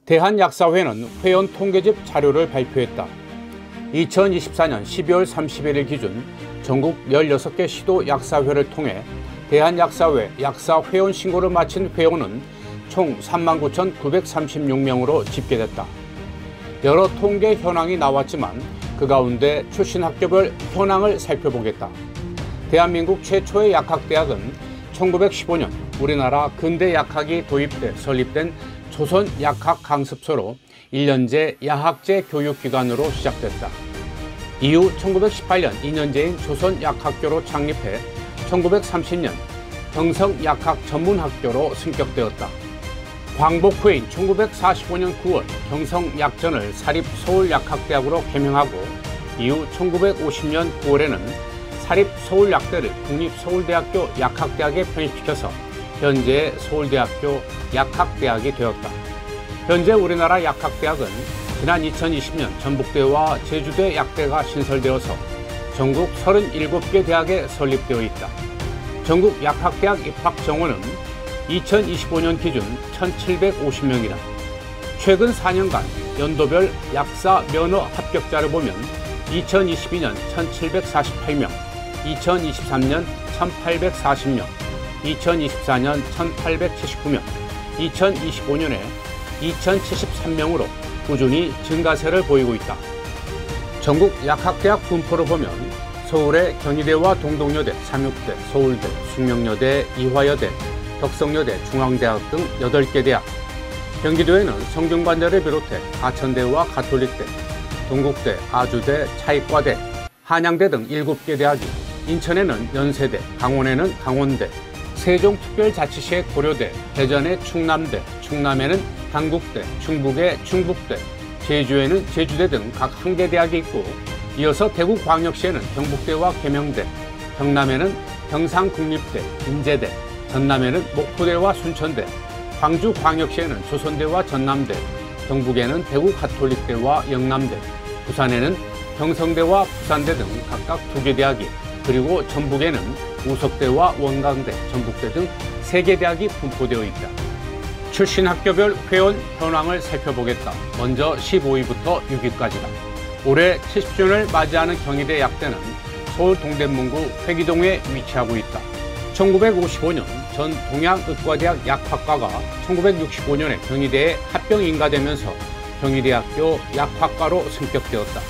대한약사회는 회원 통계집 자료를 발표했다. 2024년 12월 31일 기준 전국 16개 시도 약사회를 통해 대한약사회 약사 회원 신고를 마친 회원은 총 39,936명으로 집계됐다. 여러 통계 현황이 나왔지만 그 가운데 출신 학교별 현황을 살펴보겠다. 대한민국 최초의 약학대학은 1915년 우리나라 근대 약학이 도입돼 설립된 조선약학강습소로 1년제 야학제 교육기관으로 시작됐다. 이후 1918년 2년제인 조선약학교로 창립해 1930년 경성약학전문학교로 승격되었다. 광복 후인 1945년 9월 경성약전을 사립서울약학대학으로 개명하고 이후 1950년 9월에는 사립서울약대를 국립서울대학교 약학대학에 편입시켜서 현재의 서울대학교 약학대학이 되었다. 현재 우리나라 약학대학은 지난 2020년 전북대와 제주대 약대가 신설되어서 전국 37개 대학에 설립되어 있다. 전국 약학대학 입학 정원은 2025년 기준 1,750명이다. 최근 4년간 연도별 약사 면허 합격자를 보면 2022년 1,748명, 2023년 1,840명, 2024년 1,879명, 2025년에 2,073명으로 꾸준히 증가세를 보이고 있다. 전국 약학대학 분포를 보면 서울의 경희대와 동덕여대, 삼육대, 서울대, 숙명여대, 이화여대, 덕성여대, 중앙대학 등 8개 대학, 경기도에는 성균관대를 비롯해 하천대와 가톨릭대, 동국대, 아주대, 차이과대, 한양대 등 7개 대학이, 인천에는 연세대, 강원에는 강원대, 세종특별자치시의 고려대, 대전의 충남대, 충남에는 당국대, 충북의 충북대, 제주에는 제주대 등 각 1개 대학이 있고, 이어서 대구광역시에는 경북대와 계명대, 경남에는 경상국립대, 인제대, 전남에는 목포대와 순천대, 광주광역시에는 조선대와 전남대, 경북에는 대구가톨릭대와 영남대, 부산에는 경성대와 부산대 등 각각 2개 대학이, 그리고 전북에는 우석대와 원광대, 전북대 등 3개 대학이 분포되어 있다. 출신 학교별 회원 현황을 살펴보겠다. 먼저 15위부터 6위까지다. 올해 70주년을 맞이하는 경희대 약대는 서울 동대문구 회기동에 위치하고 있다. 1955년 전 동양의과대학 약학과가 1965년에 경희대에 합병 인가되면서 경희대학교 약학과로 승격되었다.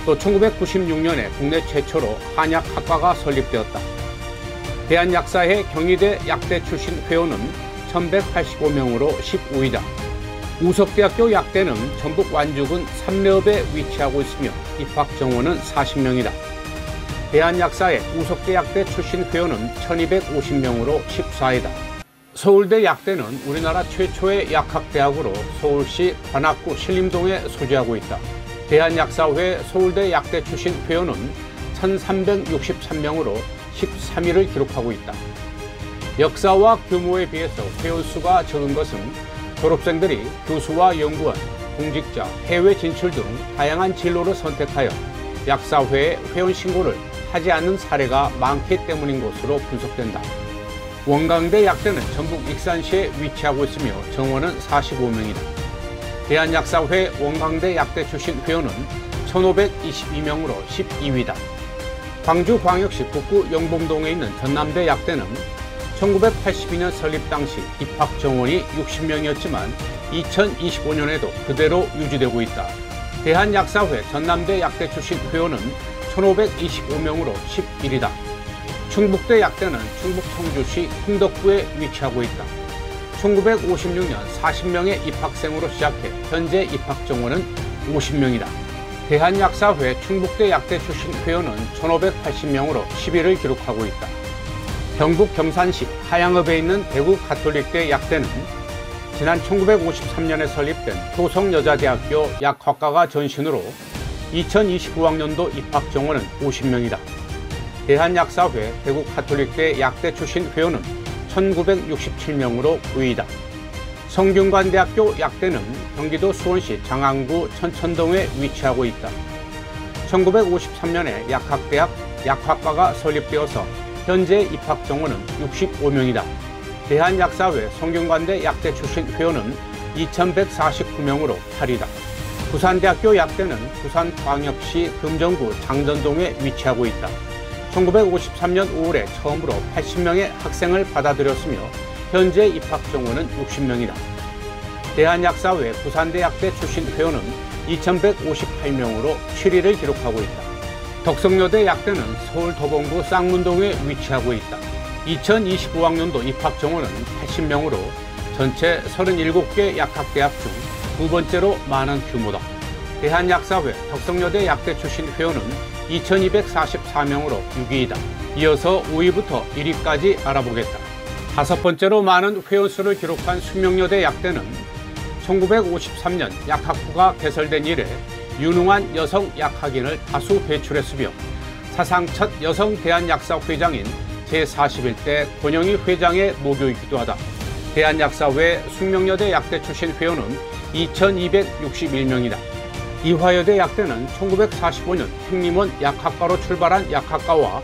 또 1996년에 국내 최초로 한약학과가 설립되었다. 대한약사회 경희대 약대 출신 회원은 1,185명으로 15위다. 우석대학교 약대는 전북 완주군 삼례읍에 위치하고 있으며 입학 정원은 40명이다. 대한약사회 우석대 약대 출신 회원은 1,250명으로 14위다. 서울대 약대는 우리나라 최초의 약학대학으로 서울시 관악구 신림동에 소재하고 있다. 대한약사회 서울대 약대 출신 회원은 1,363명으로 13위를 기록하고 있다. 역사와 규모에 비해서 회원 수가 적은 것은 졸업생들이 교수와 연구원, 공직자, 해외 진출 등 다양한 진로를 선택하여 약사회에 회원 신고를 하지 않는 사례가 많기 때문인 것으로 분석된다. 원광대 약대는 전북 익산시에 위치하고 있으며 정원은 45명이다. 대한약사회 원광대 약대 출신 회원은 1,522명으로 12위다. 광주광역시 북구 영봉동에 있는 전남대 약대는 1982년 설립 당시 입학 정원이 60명이었지만 2025년에도 그대로 유지되고 있다. 대한약사회 전남대 약대 출신 회원은 1,525명으로 11위다. 충북대 약대는 충북 청주시 흥덕구에 위치하고 있다. 1956년 40명의 입학생으로 시작해 현재 입학 정원은 50명이다. 대한약사회 충북대 약대 출신 회원은 1,580명으로 10위를 기록하고 있다. 경북 경산시 하양읍에 있는 대구가톨릭대 약대는 지난 1953년에 설립된 효성여자대학교 약학과가 전신으로 2029학년도 입학 정원은 50명이다. 대한약사회 대구가톨릭대 약대 출신 회원은 1,967명으로 9위다. 성균관대학교 약대는 경기도 수원시 장안구 천천동에 위치하고 있다. 1953년에 약학대학 약학과가 설립되어서 현재 입학 정원은 65명이다. 대한약사회 성균관대 약대 출신 회원은 2149명으로 8위다. 부산대학교 약대는 부산광역시 금정구 장전동에 위치하고 있다. 1953년 5월에 처음으로 80명의 학생을 받아들였으며 현재 입학 정원은 60명이다. 대한약사회 부산대약대 출신 회원은 2158명으로 7위를 기록하고 있다. 덕성여대 약대는 서울도봉구 쌍문동에 위치하고 있다. 2025학년도 입학 정원은 80명으로 전체 37개 약학대학 중 두 번째로 많은 규모다. 대한약사회 덕성여대 약대 출신 회원은 2244명으로 6위이다. 이어서 5위부터 1위까지 알아보겠다. 다섯 번째로 많은 회원수를 기록한 숙명여대 약대는 1953년 약학부가 개설된 이래 유능한 여성 약학인을 다수 배출했으며 사상 첫 여성 대한약사 회장인 제41대 권영희 회장의 모교이기도 하다. 대한약사회 숙명여대 약대 출신 회원은 2261명이다. 이화여대 약대는 1945년 행림원 약학과로 출발한 약학과와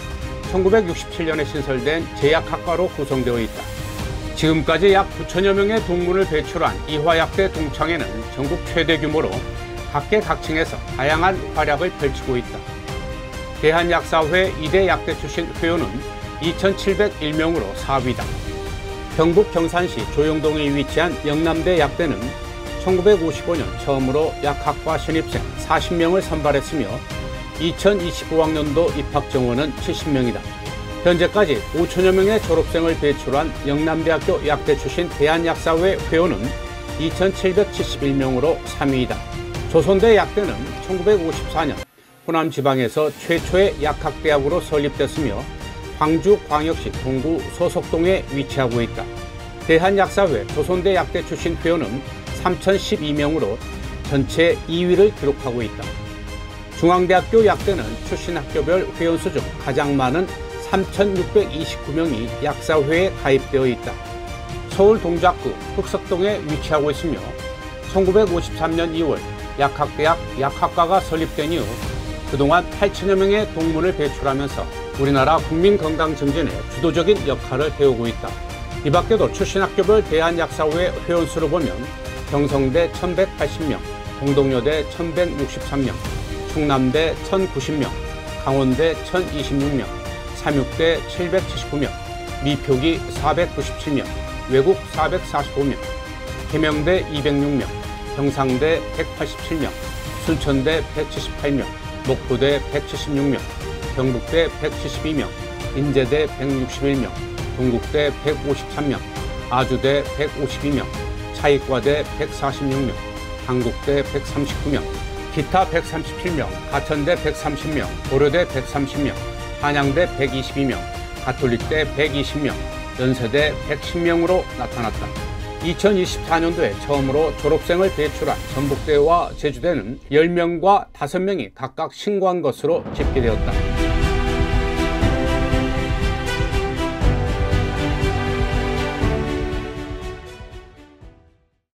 1967년에 신설된 제약학과로 구성되어 있다. 지금까지 약 9천여 명의 동문을 배출한 이화약대 동창회는 전국 최대 규모로 각계각층에서 다양한 활약을 펼치고 있다. 대한약사회 2대 약대 출신 회원은 2701명으로 4위다. 경북 경산시 조영동에 위치한 영남대 약대는 1955년 처음으로 약학과 신입생 40명을 선발했으며 2025학년도 입학 정원은 70명이다. 현재까지 5천여 명의 졸업생을 배출한 영남대학교 약대 출신 대한약사회 회원은 2771명으로 3위이다. 조선대 약대는 1954년 호남 지방에서 최초의 약학대학으로 설립됐으며 광주광역시 동구 소속동에 위치하고 있다. 대한약사회 조선대 약대 출신 회원은 3012명으로 전체 2위를 기록하고 있다. 중앙대학교 약대는 출신 학교별 회원수 중 가장 많은 3629명이 약사회에 가입되어 있다. 서울 동작구 흑석동에 위치하고 있으며 1953년 2월 약학대학 약학과가 설립된 이후 그동안 8천여 명의 동문을 배출하면서 우리나라 국민 건강 증진에 주도적인 역할을 해오고 있다. 이 밖에도 출신 학교별 대한약사회 회원수를 보면 경성대 1180명, 동덕여대 1163명, 충남대 1090명, 강원대 1026명, 삼육대 779명, 미표기 497명, 외국 445명, 계명대 206명, 경상대 187명, 순천대 178명, 목포대 176명, 경북대 172명, 인제대 161명, 동국대 153명, 아주대 152명, 차이과대 146명, 한국대 139명, 기타 137명, 가천대 130명, 고려대 130명, 한양대 122명, 가톨릭대 120명, 연세대 110명으로 나타났다. 2024년도에 처음으로 졸업생을 배출한 전북대와 제주대는 10명과 5명이 각각 신고한 것으로 집계되었다.